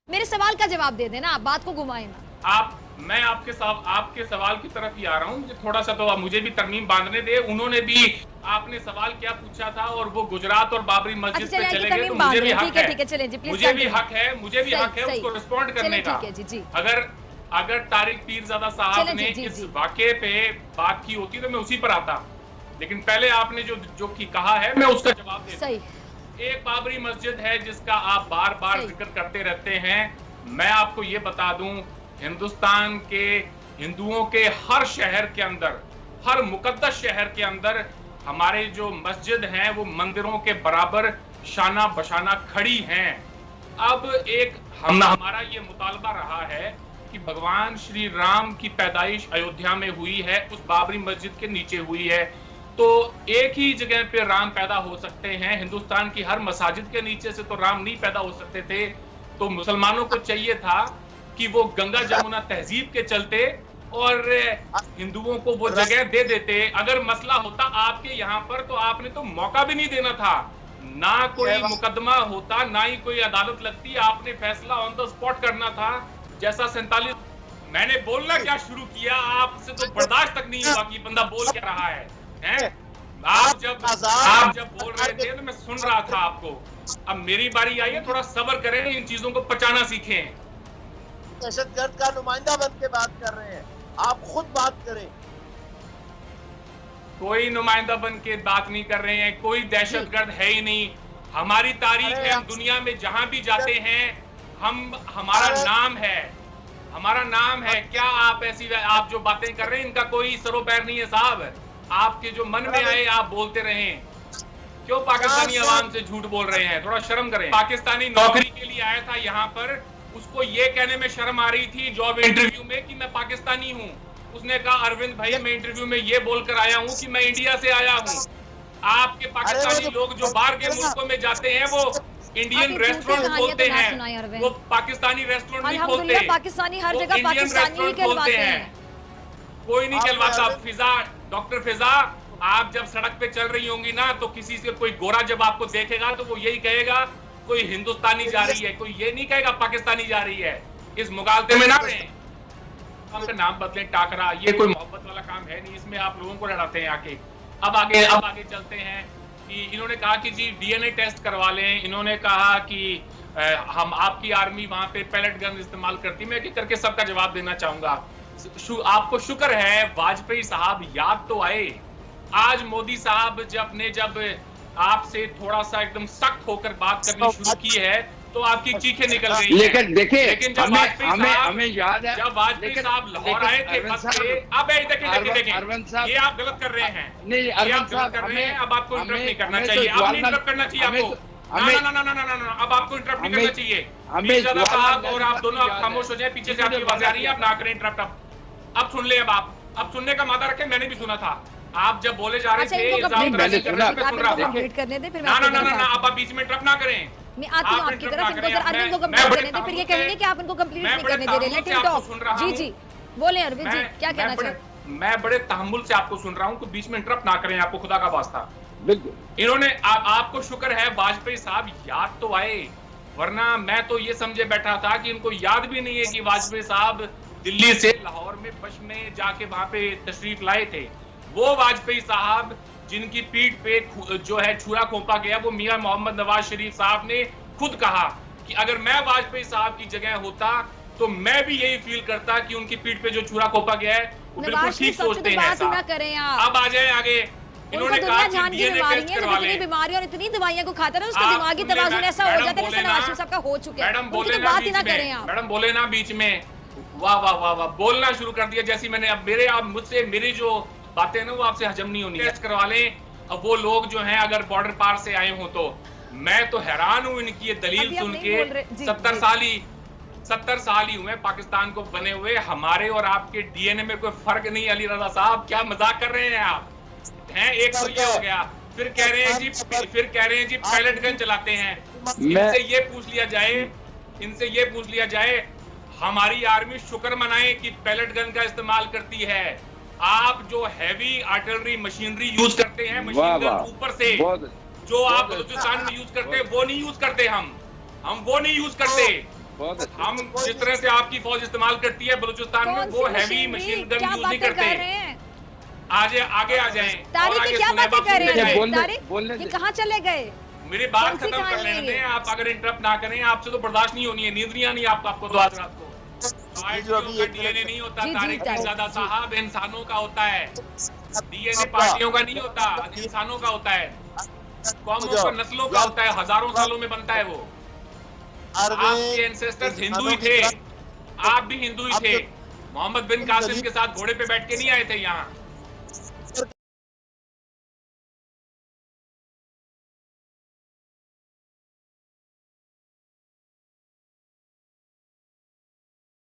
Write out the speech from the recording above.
मेरे सवाल का जवाब दे देना, आप बात को घुमाए ना। मैं आपके सवाल की तरफ ही आ रहा हूँ। मुझे थोड़ा सा तो मुझे भी तरमीम बांधने दे। उन्होंने भी आपने सवाल क्या पूछा था और वो गुजरात और बाबरी मस्जिद पे चले गए, तो मुझे भी हक है, मुझे भी हक है उसको रिस्पॉन्ड करने का। अगर तारिक पीरजादा साहब ने इस वाकये पे बात की होती तो मैं उसी पर आता, लेकिन पहले आपने जो कहा है मैं उसका जवाब देता हूं। एक बाबरी मस्जिद है जिसका आप बार बार जिक्र करते रहते हैं। मैं आपको ये बता दूं, हिंदुस्तान के हिंदुओं के हर शहर के अंदर, हर मुकद्दस शहर के अंदर हमारे जो मस्जिद हैं वो मंदिरों के बराबर शाना बशाना खड़ी हैं। अब हमारा ये मुतालबा रहा है कि भगवान श्री राम की पैदाइश अयोध्या में हुई है, उस बाबरी मस्जिद के नीचे हुई है, तो एक ही जगह पे राम पैदा हो सकते हैं। हिंदुस्तान की हर मसाजिद के नीचे से तो राम नहीं पैदा हो सकते थे। तो मुसलमानों को चाहिए था कि वो गंगा जमुना तहजीब के चलते और हिंदुओं को वो जगह दे देते। अगर मसला होता आपके यहाँ पर तो आपने तो मौका भी नहीं देना था, ना कोई मुकदमा होता, ना ही कोई अदालत लगती, आपने फैसला ऑन द स्पॉट करना था। जैसा 47 मैंने बोलना क्या शुरू किया, आपसे तो बर्दाश्त तक नहीं हुआ कि बंदा बोल क्या रहा है। आप जब बोल रहे थे तो मैं सुन रहा था आपको। अब मेरी बारी आई है, थोड़ा सब्र करें, इन चीजों को पचाना सीखें। दहशतगर्द का नुमाइंदा बन के बात कर रहे हैं, आप खुद बात करें। कोई नुमाइंदा बन के बात नहीं कर रहे हैं, कोई दहशतगर्द है ही नहीं। हमारी तारीख है, हम दुनिया में जहां भी जाते हैं हमारा नाम है। क्या आप जो बातें कर रहे हैं इनका कोई सरोपैर नहीं है साहब। आपके जो मन में आए आप बोलते रहें। क्यों पाकिस्तानी आवाम से झूठ बोल रहे हैं? थोड़ा शर्म करें। पाकिस्तानी नौकरी के लिए आया था यहाँ पर, उसको ये कहने में शर्म आ रही थी जॉब इंटरव्यू में कि मैं पाकिस्तानी हूँ। उसने कहा अरविंद भाई मैं इंटरव्यू में ये बोलकर आया हूँ कि मैं इंडिया से आया हूँ। आपके पाकिस्तानी लोग जो बाहर के मुल्कों में जाते हैं वो इंडियन रेस्टोरेंट खोलते हैं, वो पाकिस्तानी रेस्टोरेंट नहीं खोलते। पाकिस्तानी हर जगह पाकिस्तानी ही कहलवाते हैं। कोई नहीं कहलवाता। डॉक्टर फिजा, आप जब सड़क पे चल रही होंगी ना तो किसी से कोई गोरा जब आपको देखेगा तो वो यही कहेगा कोई हिंदुस्तानी जा रही है, कोई ये नहीं कहेगा पाकिस्तानी जा रही है। इस मुगालते में ना रहें। आपका नाम बदलें टाकरा, ये कोई मोहब्बत वाला काम है नहीं, इसमें आप लोगों को लड़ाते हैं आके। अब आगे चलते हैं कि इन्होंने कहा कि जी डीएनए टेस्ट करवा लें। इन्होंने कहा कि हम आपकी आर्मी वहां पे पैलेट गन इस्तेमाल करती। मैं करके सबका जवाब देना चाहूंगा। आपको शुक्र है वाजपेयी साहब याद तो आए। आज मोदी साहब जब आपसे थोड़ा सा एकदम सख्त होकर बात करनी शुरू की है तो आपकी चीखें निकल गई हैं। लेकिन देखिए, लेकिन जब हमें याद है जब वाजपेयी साहब लाहौर आए थे, अब देखिए ये आप गलत कर रहे हैं। नहीं, आप गलत कर रहे हैं। अब आपको इंटरप्ट नहीं करना चाहिए, अब नहीं इंटरप्ट करना चाहिए आपको। ना, अब आपको इंटरप्ट नहीं करना चाहिए। पीरजादा साहब और आप दोनों आप खामोश हो जाए, पीछे से आपकी आवाज आ रही है, आप ना करें इंटरप्ट। अब सुन ले, अब सुनने का मादा रखें। मैंने भी सुना था आप जब बोले जा रहे थे, ना आप बीच में इंटरप्ट ना करें। मैं आती हूँ आपकी तरफ, इनको जरा अरविंद को कंप्लीट करने दे, फिर ये कहेंगे कि आप इनको कंप्लीट नहीं करने दे रहे। Let him talk. जी बोले अरविंद जी, क्या कहना चाहते? मैं बड़े तहम्मुल से आपको सुन रहा हूँ, तो बीच में इंटरप्ट ना करें, आपको खुदा का वास्ता। इन्होंने आपको शुक्र है वाजपेयी साहब याद तो आए, वरना मैं तो ये समझे बैठा था कि इनको याद भी नहीं है कि वाजपेयी साहब दिल्ली से लाहौर में बस में जाके वहां पे तशरीफ लाए थे। वो वाजपेयी साहब जिनकी पीठ पे जो है छुरा खोपा गया, वो मियां मोहम्मद नवाज शरीफ साहब ने खुद कहा कि अगर मैं वाजपेयी साहब की जगह होता तो मैं भी यही फील करता कि उनकी पीठ पे जो छुरा खोपा गया है वो बिल्कुल ठीक सोचते हैं। अब आ जाए आगे। इन्होंने कहा कि इतनी बीमारी और इतनी दवाइयां को खाता है, उसका दिमागी तवाज़ुन ऐसा हो जाता है जैसे नवाज शरीफ साहब का हो चुका है। मैडम बोले ना बीच में, मैडम बोले ना बीच में, वाह वाह वाह वाह, बोलना शुरू कर दिया। जैसी मैंने अब मुझसे मेरी जो बातें ना वो आपसे हजम नहीं होनी। टेस्ट करवा लें। अब वो लोग जो हैं अगर बॉर्डर पार से आए हो तो मैं तो हैरान हूं इनकी ये दलील सुन के। 70 साल ही हुए पाकिस्तान को बने हुए, हमारे और आपके डीएनए में कोई फर्क नहीं। अली रजा साहब क्या मजाक कर रहे हैं आप? हैं एक तो ये हो गया, फिर कह रहे हैं जी पैलेट गन चलाते हैं। इनसे ये पूछ लिया जाए हमारी आर्मी शुक्र मनाए कि पैलेट गन का इस्तेमाल करती है। आप जो हैवी आर्टिलरी मशीनरी यूज करते हैं, मशीन गन ऊपर से जो आप बलूचिस्तान में यूज करते हैं वो नहीं यूज करते, हम वो नहीं यूज करते। हम जिस तरह से आपकी फौज इस्तेमाल करती है बलूचिस्तान में, वो हैवी मशीन गन यूज नहीं करते। आगे आ जाएं। तारिक क्या बातें कर रहे हैं? तारिक ये कहाँ चले गए? मेरी बात खत्म कर लेने दें आप, अगर इंटरप्ट ना करें। आपसे तो बर्दाश्त नहीं होनी है, नींद नहीं आनी आपको तो आज रात को। डीएनए नहीं होता तारिक ज़्यादा साहब, इंसानों का होता है। डीएनए पार्टियों का नहीं होता, इंसानों का होता है, कौमों का, नस्लों का होता है, हजारों सालों में बनता है वो। आपके एंसेस्टर्स हिंदू ही थे, आप भी हिंदू ही थे। मोहम्मद बिन कासिम के साथ घोड़े पे बैठ के नहीं आए थे यहाँ।